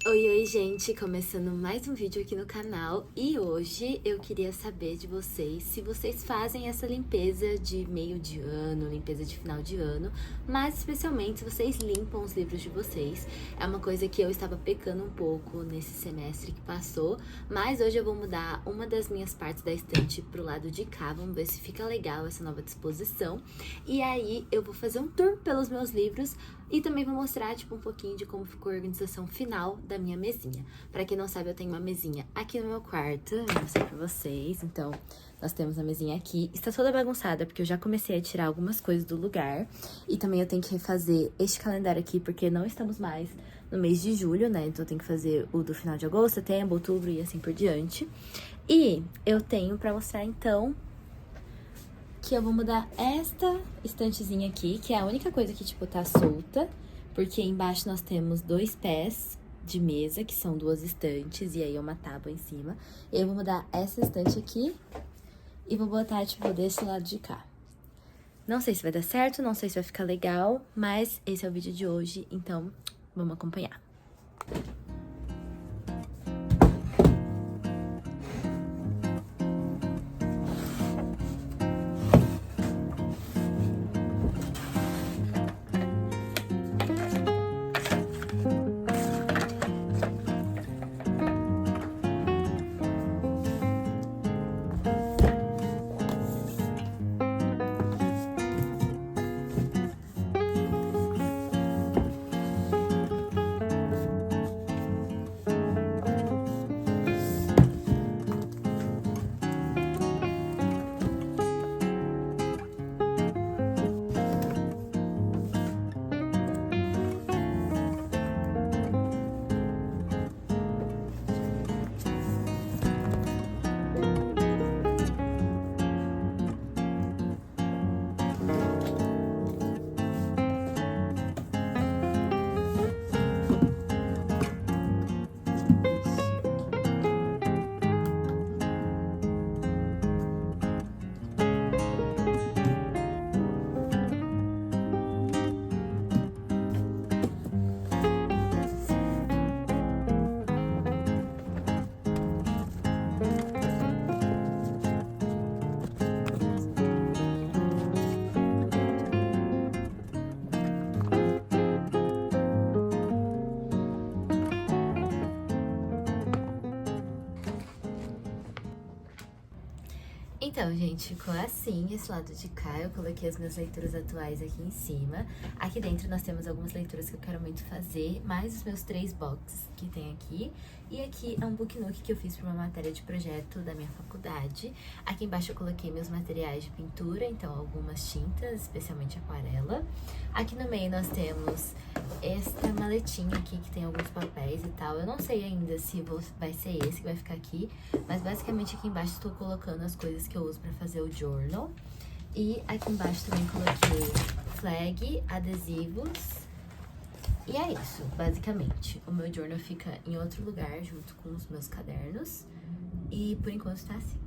Oi, gente! Começando mais um vídeo aqui no canal e hoje eu queria saber de vocês se vocês fazem essa limpeza de meio de ano, limpeza de final de ano, mas especialmente se vocês limpam os livros de vocês. É uma coisa que eu estava pecando um pouco nesse semestre que passou, mas hoje eu vou mudar uma das minhas partes da estante pro lado de cá, vamos ver se fica legal essa nova disposição. E aí eu vou fazer um tour pelos meus livros e também vou mostrar, um pouquinho de como ficou a organização final da minha mesinha. Pra quem não sabe, eu tenho uma mesinha aqui no meu quarto, eu vou mostrar pra vocês. Então, nós temos a mesinha aqui. Está toda bagunçada, porque eu já comecei a tirar algumas coisas do lugar. E também eu tenho que refazer este calendário aqui, porque não estamos mais no mês de julho, né? Então, eu tenho que fazer o do final de agosto, setembro, outubro e assim por diante. E eu tenho pra mostrar, então, que eu vou mudar esta estantezinha aqui, que é a única coisa que, tá solta, porque embaixo nós temos 2 pés de mesa, que são 2 estantes, e aí uma tábua em cima. E eu vou mudar essa estante aqui e vou botar, desse lado de cá. Não sei se vai dar certo, não sei se vai ficar legal, mas esse é o vídeo de hoje, então vamos acompanhar. Então, gente, ficou assim, esse lado de cá, eu coloquei as minhas leituras atuais aqui em cima. Aqui dentro nós temos algumas leituras que eu quero muito fazer, mais os meus 3 boxes que tem aqui. E aqui é um booknook que eu fiz para uma matéria de projeto da minha faculdade. Aqui embaixo eu coloquei meus materiais de pintura, então algumas tintas, especialmente aquarela. Aqui no meio nós temos esta maletinha aqui que tem alguns papéis e tal. Eu não sei ainda se vai ser esse que vai ficar aqui, mas basicamente aqui embaixo estou colocando as coisas que eu uso pra fazer o journal. E aqui embaixo também coloquei flag, adesivos. E é isso, basicamente. O meu journal fica em outro lugar, junto com os meus cadernos. E por enquanto tá assim.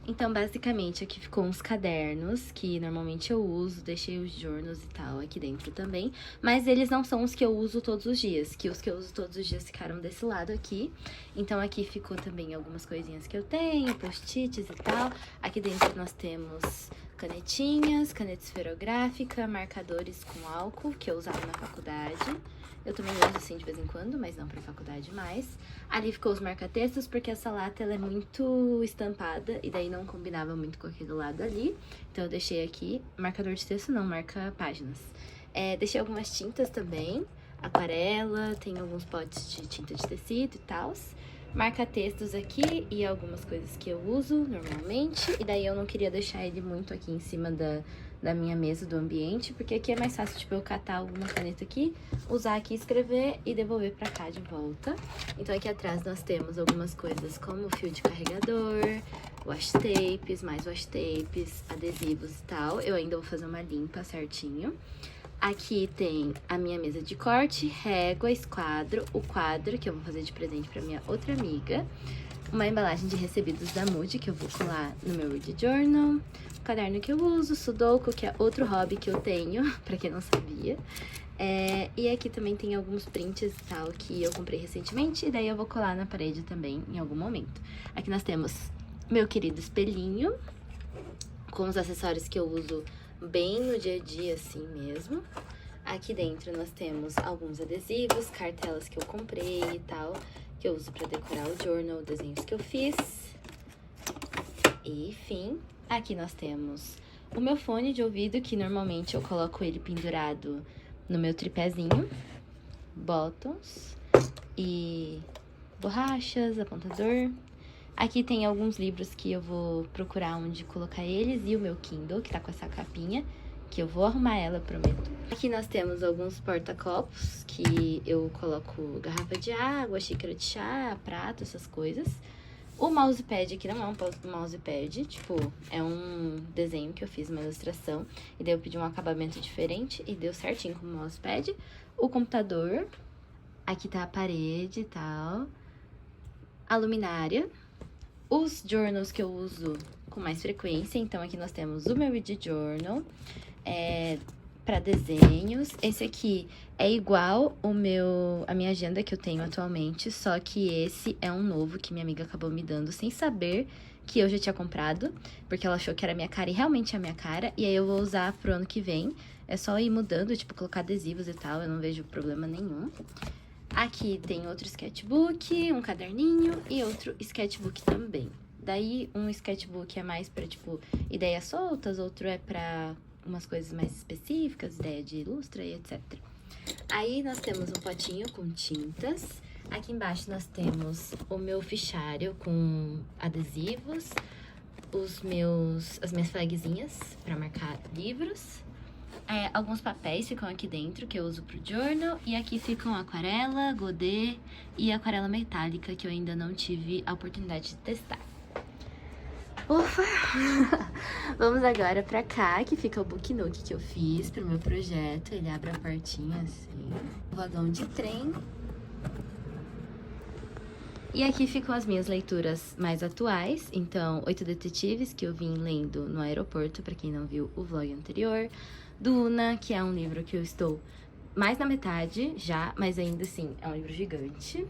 Então, basicamente, aqui ficou uns cadernos que normalmente eu uso, deixei os journals e tal aqui dentro também, mas eles não são os que eu uso todos os dias, que os que eu uso todos os dias ficaram desse lado aqui. Então, aqui ficou também algumas coisinhas que eu tenho, post-its e tal. Aqui dentro nós temos canetinhas, caneta esferográfica, marcadores com álcool, que eu usava na faculdade. Eu também uso assim de vez em quando, mas não pra faculdade mais. Ali ficou os marca-textos, porque essa lata ela é muito estampada, e daí não combinava muito com aquele lado ali. Então eu deixei aqui, marcador de texto não, marca páginas. Deixei algumas tintas também, aquarela, tem alguns potes de tinta de tecido e tal. Marca-textos aqui e algumas coisas que eu uso normalmente. E daí eu não queria deixar ele muito aqui em cima da minha mesa do ambiente, porque aqui é mais fácil, eu catar alguma caneta aqui, usar aqui, escrever e devolver pra cá de volta. Então aqui atrás nós temos algumas coisas como fio de carregador, washi tapes, mais washi tapes, adesivos e tal. Eu ainda vou fazer uma limpa certinho. Aqui tem a minha mesa de corte, régua, esquadro, o quadro que eu vou fazer de presente pra minha outra amiga, uma embalagem de recebidos da Moody que eu vou colar no meu Read Journal, o caderno que eu uso, Sudoku, que é outro hobby que eu tenho, pra quem não sabia. E aqui também tem alguns prints e tal que eu comprei recentemente, e daí eu vou colar na parede também em algum momento. Aqui nós temos meu querido espelhinho, com os acessórios que eu uso bem no dia a dia, assim mesmo. Aqui dentro nós temos alguns adesivos, cartelas que eu comprei e tal, que eu uso pra decorar o journal, desenhos que eu fiz. E, enfim, aqui nós temos o meu fone de ouvido, que normalmente eu coloco ele pendurado no meu tripézinho, bottoms e borrachas, apontador. Aqui tem alguns livros que eu vou procurar onde colocar eles e o meu Kindle, que tá com essa capinha, que eu vou arrumar ela, prometo. Aqui nós temos alguns porta-copos, que eu coloco garrafa de água, xícara de chá, prato, essas coisas. O mousepad aqui não é um mousepad, tipo, é um desenho que eu fiz, uma ilustração. E daí eu pedi um acabamento diferente e deu certinho com o mousepad. O computador, aqui tá a parede e tal. A luminária. Os journals que eu uso com mais frequência, então aqui nós temos o meu Read Journal, para desenhos. Esse aqui é igual a minha agenda que eu tenho atualmente, só que esse é um novo que minha amiga acabou me dando sem saber que eu já tinha comprado, porque ela achou que era a minha cara e realmente é a minha cara, e aí eu vou usar pro ano que vem. É só ir mudando, tipo, colocar adesivos e tal, eu não vejo problema nenhum. Aqui tem outro sketchbook, um caderninho e outro sketchbook também. Daí, um sketchbook é mais pra, tipo, ideias soltas, outro é pra umas coisas mais específicas, ideia de ilustra e etc. Aí, nós temos um potinho com tintas. Aqui embaixo nós temos o meu fichário com adesivos, as minhas flagzinhas pra marcar livros. Alguns papéis ficam aqui dentro, que eu uso pro journal. E aqui ficam aquarela, godê e aquarela metálica, que eu ainda não tive a oportunidade de testar. Ufa! Vamos agora pra cá, que fica o book nook que eu fiz pro meu projeto. Ele abre a portinha assim. Vagão de trem. E aqui ficam as minhas leituras mais atuais. Então, 8 Detetives, que eu vim lendo no aeroporto, pra quem não viu o vlog anterior. Duna, que é um livro que eu estou mais na metade já, mas ainda assim é um livro gigante.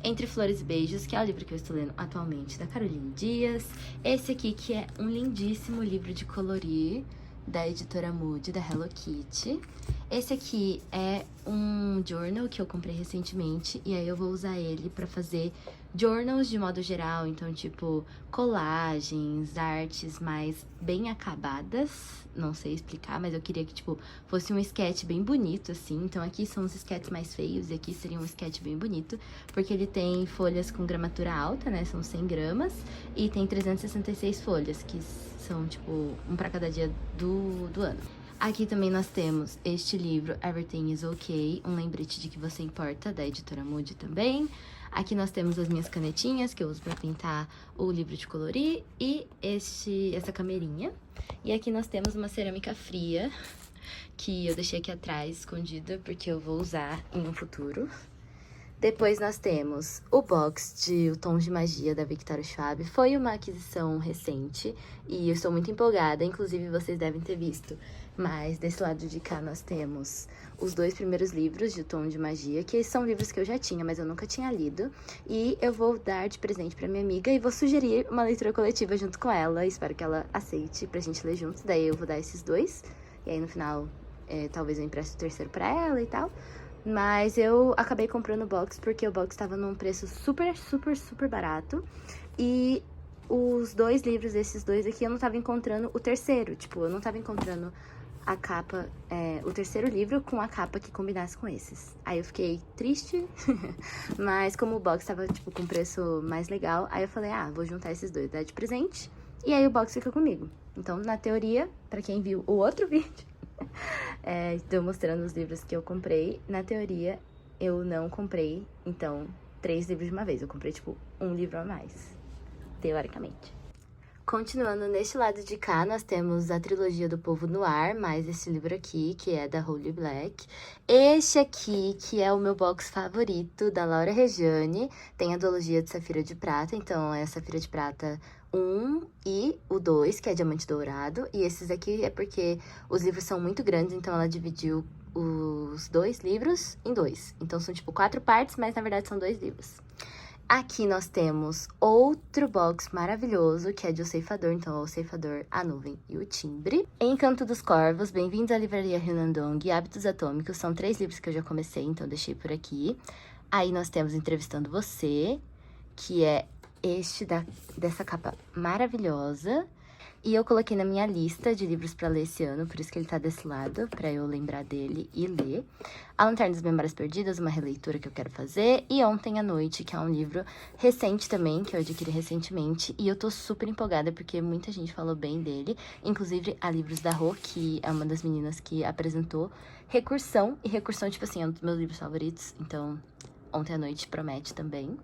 Entre Flores e Beijos, que é o livro que eu estou lendo atualmente, da Caroline Dias. Esse aqui, que é um lindíssimo livro de colorir, da editora Moody, da Hello Kitty. Esse aqui é um journal que eu comprei recentemente, e aí eu vou usar ele pra fazer journals de modo geral, então tipo colagens, artes mais bem acabadas, não sei explicar, mas eu queria que tipo fosse um sketch bem bonito assim. Então aqui são os sketches mais feios e aqui seria um sketch bem bonito, porque ele tem folhas com gramatura alta, né, são 100 gramas, e tem 366 folhas, que são tipo um pra cada dia do ano. Aqui também nós temos este livro, Everything is Okay, um lembrete de que você importa, da editora Moody também. Aqui nós temos as minhas canetinhas, que eu uso pra pintar o livro de colorir, e essa camerinha. E aqui nós temos uma cerâmica fria, que eu deixei aqui atrás, escondida, porque eu vou usar em um futuro. Depois nós temos o box de O Tons de Magia, da Victoria Schwab. Foi uma aquisição recente e eu estou muito empolgada, inclusive vocês devem ter visto. Mas desse lado de cá nós temos os 2 primeiros livros de O Tom de Magia, que são livros que eu já tinha, mas eu nunca tinha lido. E eu vou dar de presente pra minha amiga e vou sugerir uma leitura coletiva junto com ela. Espero que ela aceite pra gente ler juntos. Daí eu vou dar esses 2. E aí no final, talvez eu empreste o terceiro pra ela e tal. Mas eu acabei comprando o box porque o box tava num preço super, super, super barato. E os 2 livros desses 2 aqui, eu não tava encontrando o terceiro. Tipo, eu não tava encontrando a capa, o terceiro livro com a capa que combinasse com esses. Aí eu fiquei triste, mas como o box tava, tipo, com preço mais legal, aí eu falei, vou juntar esses 2, dar de presente, e aí o box fica comigo. Então, na teoria, pra quem viu o outro vídeo, estou mostrando os livros que eu comprei. Na teoria, eu não comprei, então, 3 livros de uma vez. Eu comprei, tipo, um livro a mais, teoricamente. Continuando neste lado de cá, nós temos a trilogia do Povo no Ar, mais esse livro aqui, que é da Holy Black. Este aqui, que é o meu box favorito, da Laura Reggiani, tem a duologia de Safira de Prata, então é a Safira de Prata 1 e o 2, que é Diamante Dourado. E esses aqui é porque os livros são muito grandes, então ela dividiu os 2 livros em 2. Então são tipo 4 partes, mas na verdade são 2 livros. Aqui nós temos outro box maravilhoso, que é de O Ceifador, então é O Ceifador, A Nuvem e o Timbre. Encanto dos Corvos, Bem-vindos à Livraria Ryunandong e Hábitos Atômicos, são 3 livros que eu já comecei, então deixei por aqui. Aí nós temos Entrevistando Você, que é dessa capa maravilhosa. E eu coloquei na minha lista de livros pra ler esse ano, por isso que ele tá desse lado, pra eu lembrar dele e ler. A Lanterna das Memórias Perdidas, uma releitura que eu quero fazer. E Ontem à Noite, que é um livro recente também, que eu adquiri recentemente. E eu tô super empolgada, porque muita gente falou bem dele. Inclusive a Livros da Rô, que é uma das meninas que apresentou Recursão. E Recursão, tipo assim, é um dos meus livros favoritos. Então, Ontem à Noite promete também.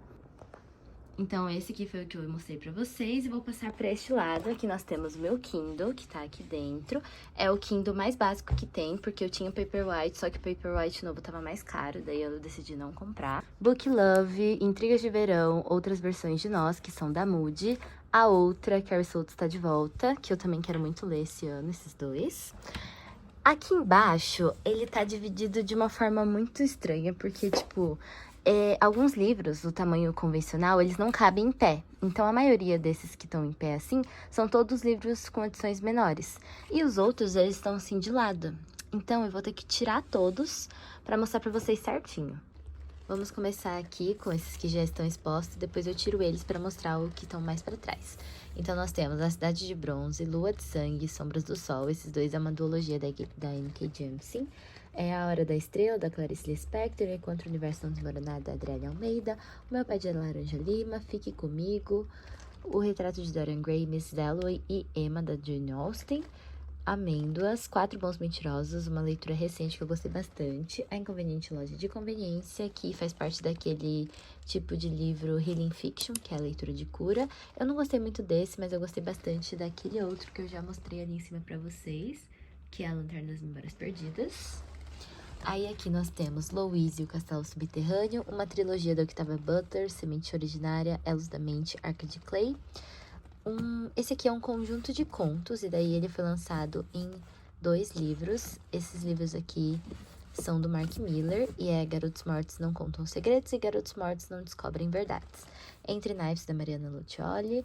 Então, esse aqui foi o que eu mostrei pra vocês e vou passar pra este lado. Aqui nós temos o meu Kindle, que tá aqui dentro. É o Kindle mais básico que tem, porque eu tinha Paperwhite, só que o Paperwhite novo tava mais caro, daí eu decidi não comprar. Book Love, Intrigas de Verão, Outras Versões de Nós, que são da Moody. A outra, Carrie Soto está de volta, que eu também quero muito ler esse ano, esses 2. Aqui embaixo, ele tá dividido de uma forma muito estranha, porque, tipo... alguns livros do tamanho convencional, eles não cabem em pé. Então, a maioria desses que estão em pé assim, são todos livros com edições menores. E os outros, eles estão assim de lado. Então, eu vou ter que tirar todos pra mostrar pra vocês certinho. Vamos começar aqui com esses que já estão expostos, depois eu tiro eles pra mostrar o que estão mais pra trás. Então, nós temos A Cidade de Bronze, Lua de Sangue, Sombras do Sol. Esses 2 é uma duologia da N.K. Jemisin. É A Hora da Estrela, da Clarice Lispector, Enquanto o Universo Não Desmoronar, da Adriele Almeida, O Meu Pé de Laranja Lima, Fique Comigo, O Retrato de Dorian Gray, Miss Dalloway e Emma, da Jane Austen, Amêndoas, 4 Bons Mentirosos, uma leitura recente que eu gostei bastante, A Inconveniente Loja de Conveniência, que faz parte daquele tipo de livro Healing Fiction, que é a leitura de cura. Eu não gostei muito desse, mas eu gostei bastante daquele outro que eu já mostrei ali em cima pra vocês, que é A Lanterna das Memórias Perdidas. Aí aqui nós temos Louise e o Castelo Subterrâneo, uma trilogia da Octavia Butler, Semente Originária, Elos da Mente, Arca de Clay. Esse aqui é um conjunto de contos, e daí ele foi lançado em 2 livros. Esses livros aqui são do Mark Miller, e é Garotos Mortos Não Contam Segredos e Garotos Mortos Não Descobrem Verdades. Entre Naipes, da Mariana Lucioli,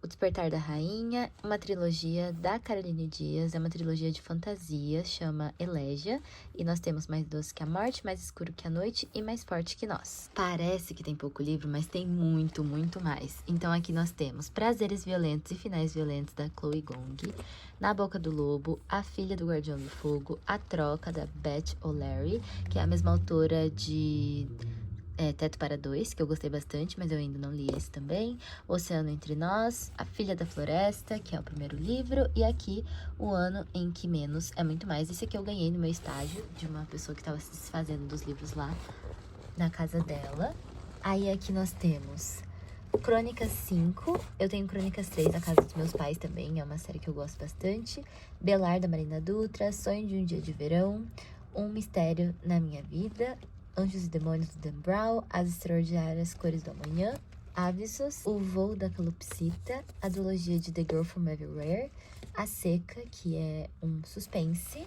O Despertar da Rainha, uma trilogia da Caroline Dias, é uma trilogia de fantasia, chama Elegia, e nós temos Mais Doce que a Morte, Mais Escuro que a Noite e Mais Forte que Nós. Parece que tem pouco livro, mas tem muito, muito mais. Então aqui nós temos Prazeres Violentos e Finais Violentos, da Chloe Gong, Na Boca do Lobo, A Filha do Guardião do Fogo, A Troca, da Beth O'Leary, que é a mesma autora de... Teto para Dois, que eu gostei bastante, mas eu ainda não li esse também. Oceano Entre Nós, A Filha da Floresta, que é o primeiro livro. E aqui, O Ano em que Menos é Muito Mais. Esse aqui eu ganhei no meu estágio, de uma pessoa que estava se desfazendo dos livros lá, na casa dela. Aí aqui nós temos Crônicas 5. Eu tenho Crônicas 3 na casa dos meus pais também, é uma série que eu gosto bastante. Belar, da Marina Dutra, Sonho de um Dia de Verão, Um Mistério na Minha Vida, Anjos e Demônios, do Dan Brown, As Extraordinárias Cores do Amanhã, Avisos, O Voo da Calopsita, A Duologia de The Girl from Everywhere, A Seca, que é um suspense.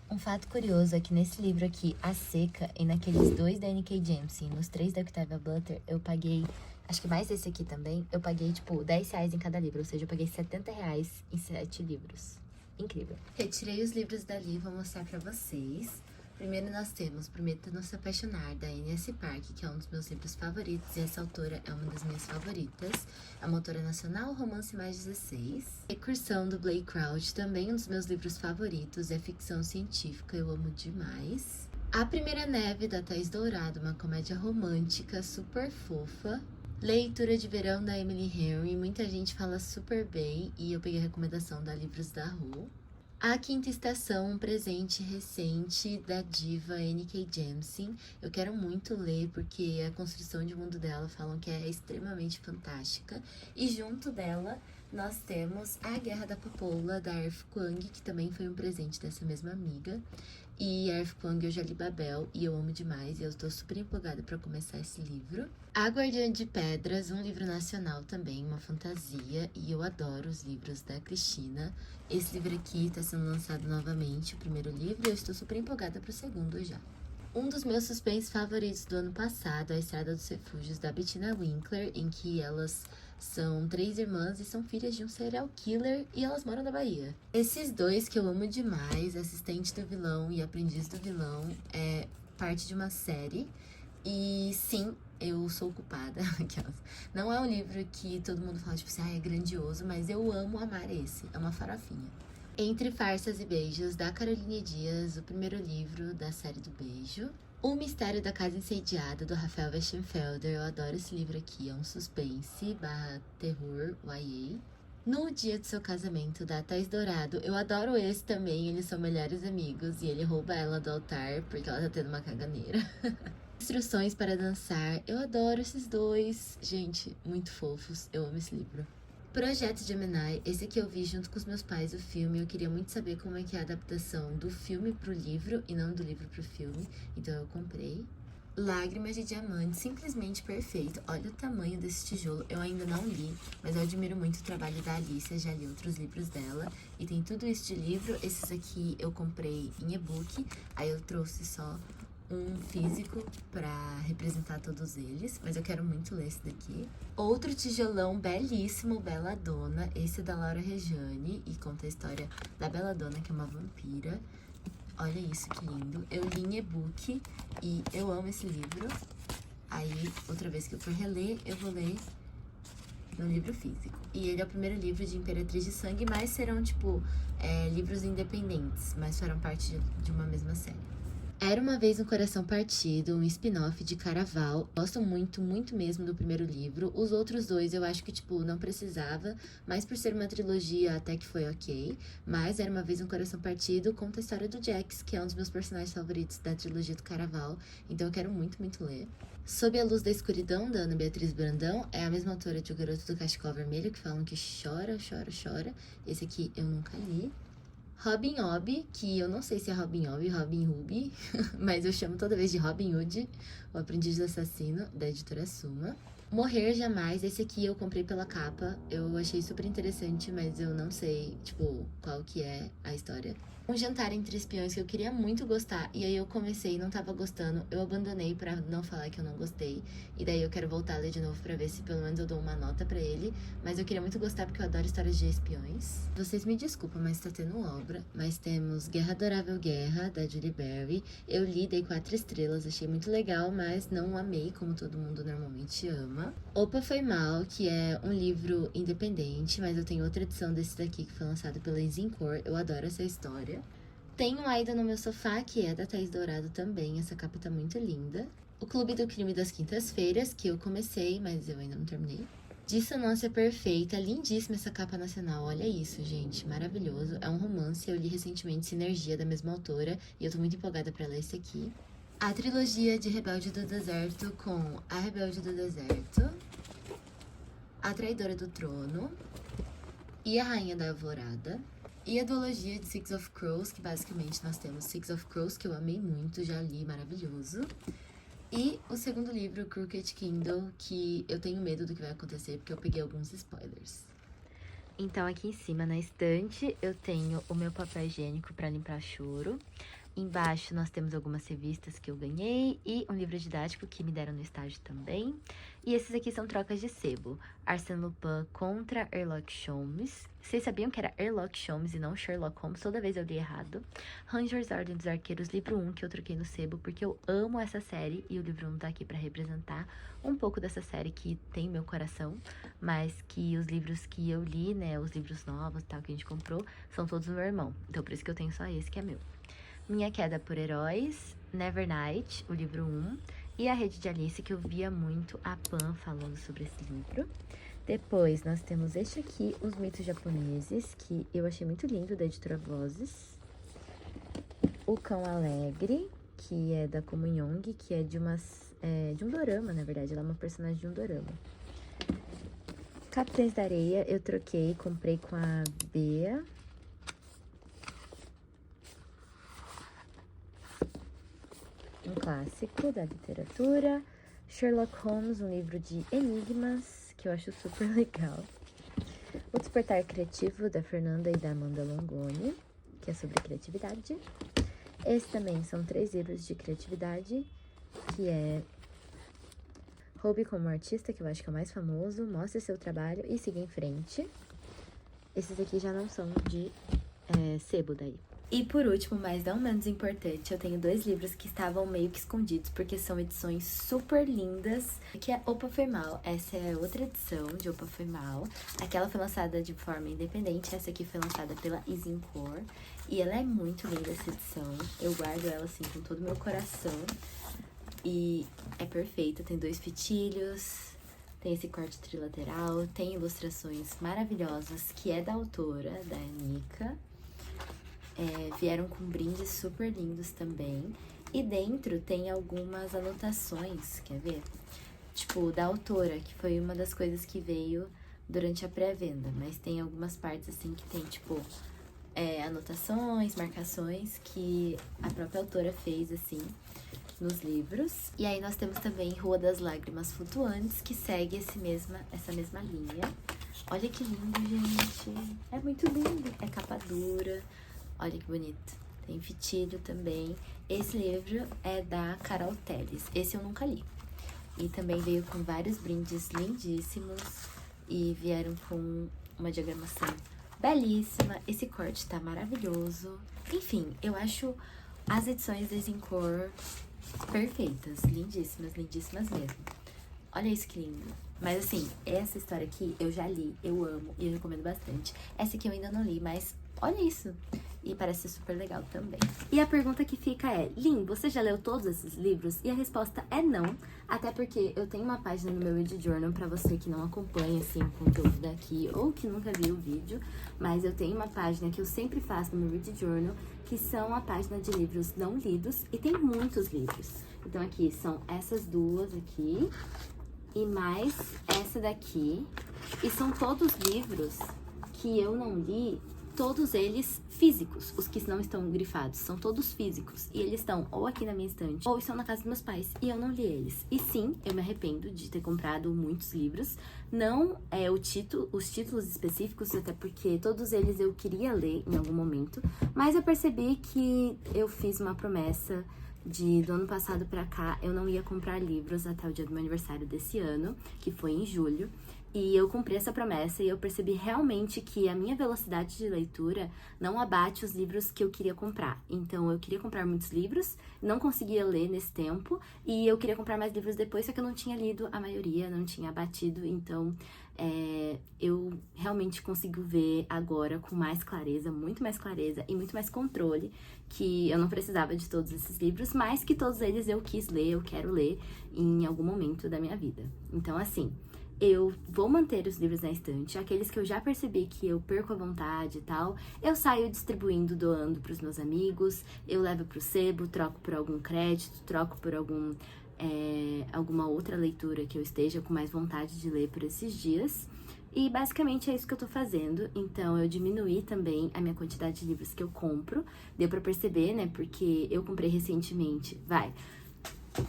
Um fato curioso é que nesse livro aqui, A Seca, e naqueles 2 da N.K. Jemisin, nos 3 da Octavia Butler, eu paguei, acho que mais esse aqui também, eu paguei, tipo, R$10 em cada livro, ou seja, eu paguei R$70 em 7 livros. Incrível. Retirei os livros dali, vou mostrar pra vocês. Primeiro nós temos Prometa Não Se Apaixonar, da N.S. Park, que é um dos meus livros favoritos, e essa autora é uma das minhas favoritas. É uma autora nacional, romance mais 16. Recursão, do Blake Crouch, também um dos meus livros favoritos, é ficção científica, eu amo demais. A Primeira Neve, da Thaís Dourado, uma comédia romântica super fofa. Leitura de Verão, da Emily Henry, muita gente fala super bem, e eu peguei a recomendação da Livros da Rua. A Quinta Estação, um presente recente da diva N.K. Jemisin. Eu quero muito ler, porque a construção de mundo dela falam que é extremamente fantástica. E junto dela nós temos A Guerra da Papoula, da Erf Kuang, que também foi um presente dessa mesma amiga. E Erf Kuang eu já li Babel e eu amo demais, e eu tô super empolgada pra começar esse livro. A Guardiã de Pedras, um livro nacional também, uma fantasia, e eu adoro os livros da Cristina. Esse livro aqui tá sendo lançado novamente, o primeiro livro, e eu estou super empolgada pro segundo já. Um dos meus suspense favoritos do ano passado, A Estrada dos Refúgios, da Bettina Winkler, em que elas são 3 irmãs e são filhas de um serial killer e elas moram na Bahia. Esses dois que eu amo demais, Assistente do Vilão e Aprendiz do Vilão, é parte de uma série. E sim, eu sou culpada. Não é um livro que todo mundo fala, tipo assim, é grandioso, mas eu amo amar esse. É uma farofinha. Entre Farsas e Beijos, da Caroline Dias, o primeiro livro da série do Beijo. O Mistério da Casa Incendiada, do Rafael Westenfelder. Eu adoro esse livro aqui, é um suspense / terror YA. No Dia do Seu Casamento, da Thaís Dourado. Eu adoro esse também, eles são melhores amigos e ele rouba ela do altar porque ela tá tendo uma caganeira. Instruções para Dançar. Eu adoro esses dois. Gente, muito fofos. Eu amo esse livro. Projeto Gemini. Esse aqui eu vi junto com os meus pais o filme. Eu queria muito saber como é que é a adaptação do filme pro livro e não do livro pro filme. Então eu comprei. Lágrimas de Diamante. Simplesmente perfeito. Olha o tamanho desse tijolo. Eu ainda não li, mas eu admiro muito o trabalho da Alicia. Já li outros livros dela. E tem tudo isso de livro. Esses aqui eu comprei em e-book. Aí eu trouxe só um físico pra representar todos eles, mas eu quero muito ler esse daqui. Outro tijolão belíssimo, Belladonna, esse é da Laura Rejane e conta a história da Belladonna, que é uma vampira. Olha isso, que lindo. Eu li em e-book e eu amo esse livro. Aí, outra vez que eu for reler, eu vou ler no livro físico. E ele é o primeiro livro de Imperatriz de Sangue, mas serão, tipo, livros independentes, mas farão parte de uma mesma série. Era Uma Vez um Coração Partido, um spin-off de Caraval. Gosto muito, muito mesmo do primeiro livro. Os outros dois eu acho que, tipo, não precisava, mas por ser uma trilogia até que foi ok. Mas Era Uma Vez um Coração Partido conta a história do Jax, que é um dos meus personagens favoritos da trilogia do Caraval. Então eu quero muito, muito ler. Sob a Luz da Escuridão, da Ana Beatriz Brandão, é a mesma autora de O Garoto do Cachecol Vermelho, que falam que chora, chora, chora. Esse aqui eu nunca li. Robin Hood, que eu não sei se é Robin Hood, Robin Hood, mas eu chamo toda vez de Robin Hood, o Aprendiz do Assassino, da editora Suma. Morrer Jamais, esse aqui eu comprei pela capa, eu achei super interessante, mas eu não sei, tipo, qual que é a história. Um Jantar Entre Espiões que eu queria muito gostar, e aí eu comecei e não tava gostando, eu abandonei pra não falar que eu não gostei, e daí eu quero voltar a ler de novo pra ver se pelo menos eu dou uma nota pra ele, mas eu queria muito gostar porque eu adoro histórias de espiões. Vocês me desculpam, mas tá tendo obra, mas temos Guerra Adorável Guerra, da Julie Berry, eu li, dei 4 estrelas, achei muito legal, mas não amei como todo mundo normalmente ama. Opa Foi Mal, que é um livro independente, mas eu tenho outra edição desse daqui que foi lançado pela Zincor, eu adoro essa história. Tenho Aida no Meu Sofá, que é da Thaís Dourado também, essa capa tá muito linda. O Clube do Crime das Quintas-Feiras, que eu comecei, mas eu ainda não terminei. Dissonância Perfeita, lindíssima essa capa nacional, olha isso, gente, maravilhoso. É um romance, eu li recentemente Sinergia, da mesma autora, e eu tô muito empolgada pra ler esse aqui. A trilogia de Rebelde do Deserto, com A Rebelde do Deserto, A Traidora do Trono e A Rainha da Alvorada. E a duologia de Six of Crows, que basicamente nós temos Six of Crows, que eu amei muito, já li, maravilhoso. E o segundo livro, Crooked Kindle, que eu tenho medo do que vai acontecer, porque eu peguei alguns spoilers. Então, aqui em cima, na estante, eu tenho o meu papel higiênico para limpar choro. Embaixo, nós temos algumas revistas que eu ganhei e um livro didático que me deram no estágio também. E esses aqui são trocas de sebo. Arsène Lupin contra Sherlock Holmes. Vocês sabiam que era Sherlock Holmes e não Sherlock Holmes? Toda vez eu li errado. Rangers Ordem dos Arqueiros, livro 1, que eu troquei no sebo, porque eu amo essa série. E o livro 1 tá aqui pra representar um pouco dessa série que tem meu coração. Mas que os livros que eu li, né, os livros novos e tal, que a gente comprou, são todos do meu irmão. Então por isso que eu tenho só esse, que é meu. Minha Queda por Heróis, Nevernight, o livro 1, e A Rede de Alice, que eu via muito a Pan falando sobre esse livro. Depois, nós temos este aqui, Os Mitos Japoneses, que eu achei muito lindo, da editora Vozes. O Cão Alegre, que é da Komu Young, que é de um dorama, na verdade, ela é uma personagem de um dorama. Capitães da Areia, eu troquei, comprei com a Bea. Um clássico da literatura. Sherlock Holmes, um livro de enigmas, que eu acho super legal. O Despertar Criativo, da Fernanda e da Amanda Longoni, que é sobre criatividade. Esse também são 3 livros de criatividade, que é Roube como Artista, que eu acho que é o mais famoso, Mostre Seu Trabalho e Siga em Frente. Esses aqui já não são de sebo daí. E por último, mas não menos importante, eu tenho 2 livros que estavam meio que escondidos, porque são edições super lindas, que é Opa Foi Mal. Essa é outra edição de Opa Foi Mal. Aquela foi lançada de forma independente, essa aqui foi lançada pela Isincor. E ela é muito linda, essa edição. Eu guardo ela, assim, com todo o meu coração. E é perfeita, tem 2 fitilhos, tem esse corte trilateral, tem ilustrações maravilhosas, que é da autora, da Anica. Vieram com brindes super lindos também. E dentro tem algumas anotações, quer ver? Tipo, da autora, que foi uma das coisas que veio durante a pré-venda. Mas tem algumas partes, assim, que tem, tipo, anotações, marcações que a própria autora fez, assim, nos livros. E aí nós temos também Rua das Lágrimas Flutuantes, que segue essa mesma linha. Olha que lindo, gente! É muito lindo! É capa dura. Olha que bonito. Tem fitilho também. Esse livro é da Carol Telles. Esse eu nunca li. E também veio com vários brindes lindíssimos. E vieram com uma diagramação belíssima. Esse corte tá maravilhoso. Enfim, eu acho as edições da Zincor perfeitas. Lindíssimas, lindíssimas mesmo. Olha isso que lindo. Mas assim, essa história aqui eu já li, eu amo e eu recomendo bastante. Essa aqui eu ainda não li, mas olha isso. E parece super legal também. E a pergunta que fica é: Lin, você já leu todos esses livros? E a resposta é não. Até porque eu tenho uma página no meu Read Journal pra você que não acompanha, assim, o conteúdo daqui ou que nunca viu o vídeo. Mas eu tenho uma página que eu sempre faço no meu Read Journal, que são a página de livros não lidos. E tem muitos livros. Então aqui são essas 2 aqui e mais essa daqui. E são todos livros que eu não li, todos eles físicos. Os que não estão grifados são todos físicos. E eles estão ou aqui na minha estante, ou estão na casa dos meus pais. E eu não li eles. E sim, eu me arrependo de ter comprado muitos livros. Não é os títulos específicos, até porque todos eles eu queria ler em algum momento. Mas eu percebi que eu fiz uma promessa do ano passado pra cá, eu não ia comprar livros até o dia do meu aniversário desse ano, que foi em julho. E eu cumpri essa promessa e eu percebi realmente que a minha velocidade de leitura não abate os livros que eu queria comprar. Então, eu queria comprar muitos livros, não conseguia ler nesse tempo, e eu queria comprar mais livros depois, só que eu não tinha lido a maioria, não tinha abatido. Então, eu realmente consigo ver agora com mais clareza, muito mais clareza e muito mais controle, que eu não precisava de todos esses livros, mas que todos eles eu quis ler, eu quero ler em algum momento da minha vida. Então, assim, eu vou manter os livros na estante, aqueles que eu já percebi que eu perco a vontade e tal, eu saio distribuindo, doando pros meus amigos, eu levo pro sebo, troco por algum crédito, troco por alguma outra leitura que eu esteja com mais vontade de ler por esses dias. E basicamente é isso que eu tô fazendo. Então eu diminuí também a minha quantidade de livros que eu compro. Deu pra perceber, né? Porque eu comprei recentemente,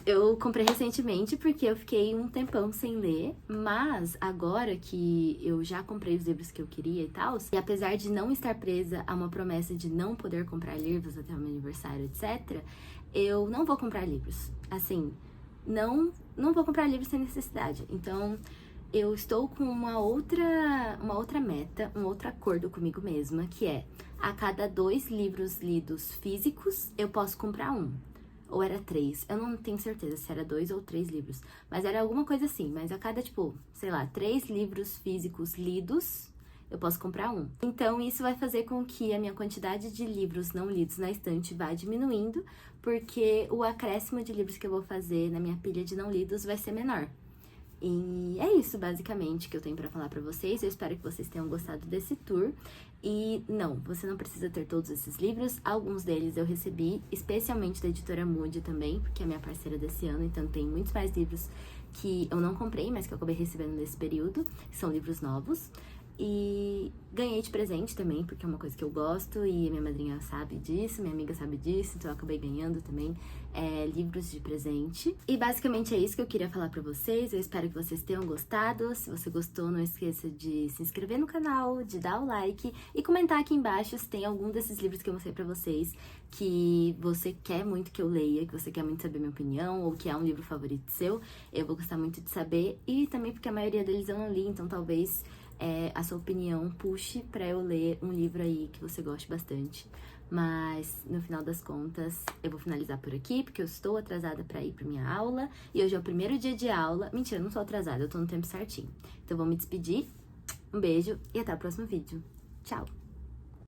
eu comprei recentemente porque eu fiquei um tempão sem ler, mas agora que eu já comprei os livros que eu queria e tal, e apesar de não estar presa a uma promessa de não poder comprar livros até o meu aniversário, etc., eu não vou comprar livros. Assim, não vou comprar livros sem necessidade. Então, eu estou com uma outra meta, um outro acordo comigo mesma, que é: a cada 2 livros lidos físicos, eu posso comprar um. Ou era 3, eu não tenho certeza se era 2 ou 3 livros, mas era alguma coisa assim. Mas a cada, tipo, sei lá, 3 livros físicos lidos, eu posso comprar um. Então isso vai fazer com que a minha quantidade de livros não lidos na estante vá diminuindo, porque o acréscimo de livros que eu vou fazer na minha pilha de não lidos vai ser menor. E é isso, basicamente, que eu tenho pra falar pra vocês. Eu espero que vocês tenham gostado desse tour. E não, você não precisa ter todos esses livros. Alguns deles eu recebi, especialmente da editora Moody também, porque é minha parceira desse ano, então tem muitos mais livros que eu não comprei, mas que eu acabei recebendo nesse período, que são livros novos. E ganhei de presente também, porque é uma coisa que eu gosto e minha madrinha sabe disso, minha amiga sabe disso, então eu acabei ganhando também livros de presente. E basicamente é isso que eu queria falar pra vocês, eu espero que vocês tenham gostado. Se você gostou, não esqueça de se inscrever no canal, de dar o like e comentar aqui embaixo se tem algum desses livros que eu mostrei pra vocês que você quer muito que eu leia, que você quer muito saber minha opinião, ou que é um livro favorito seu. Eu vou gostar muito de saber, e também porque a maioria deles eu não li, então talvez a sua opinião puxe pra eu ler um livro aí que você goste bastante. Mas, no final das contas, eu vou finalizar por aqui, porque eu estou atrasada pra ir pra minha aula. E hoje é o primeiro dia de aula. Mentira, eu não sou atrasada, eu tô no tempo certinho. Então, eu vou me despedir. Um beijo e até o próximo vídeo. Tchau!